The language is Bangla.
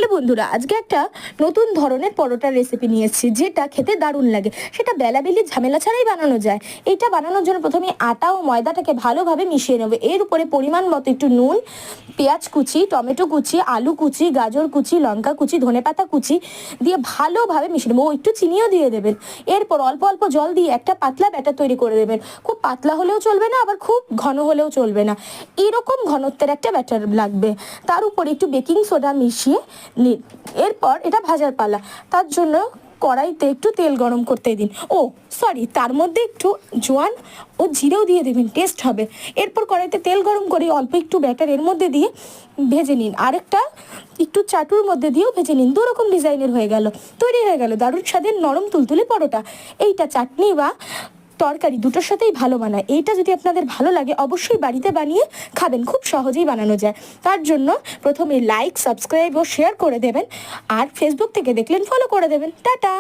হ্যালো বন্ধুরা, আজকে একটা নতুন ধরনের পরোটার রেসিপি নিয়ে এসেছি যেটা খেতে দারুণ লাগে। সেটা বেলাবেলির ঝামেলা ছাড়াই বানানো যায়। এইটা বানানোর জন্য প্রথমে আটা ও ময়দাটাকে ভালোভাবে মিশিয়ে নেবে। এর উপরে পরিমাণ মতো একটু নুন, পেঁয়াজ কুচি, টমেটো কুচি, আলু কুচি, গাজর কুচি, লঙ্কা কুচি, ধনেপাতা কুচি দিয়ে ভালোভাবে মিশিয়ে নেবো। ও একটু চিনিও দিয়ে দেবেন। এরপর অল্প অল্প জল দিয়ে একটা পাতলা ব্যাটার তৈরি করে দেবেন। খুব পাতলা হলেও চলবে না, আবার খুব ঘন হলেও চলবে না, এরকম ঘনত্বের একটা ব্যাটার লাগবে। তার উপরে একটু বেকিং সোডা মিশিয়ে নিন। এরপর এটা ভাজার পালা। তার জন্য কড়াইতে একটু তেল গরম করতে দিন। তার মধ্যে একটু জোয়ান ও জিরেও দিয়ে দেবেন, টেস্ট হবে। এরপর কড়াইতে তেল গরম করে অল্প একটু ব্যাটার এর মধ্যে দিয়ে ভেজে নিন। আরেকটা একটু চাটুর মধ্যে দিয়েও ভেজে নিন। দুরকম ডিজাইনের হয়ে গেল, তৈরি হয়ে গেল দারুণ স্বাদের নরম তুলতুলে পরোটা। এইটা চাটনি বা তরকারি দুটোর সাথেই ভালো মানায়। এইটা যদি আপনাদের ভালো লাগে অবশ্যই বাড়িতে বানিয়ে খাবেন, খুব সহজেই বানানো যায়। তার জন্য প্রথমে লাইক, সাবস্ক্রাইব ও শেয়ার করে দেবেন, আর ফেসবুক থেকে দেখলেন ফলো করে দেবেন। টাটা।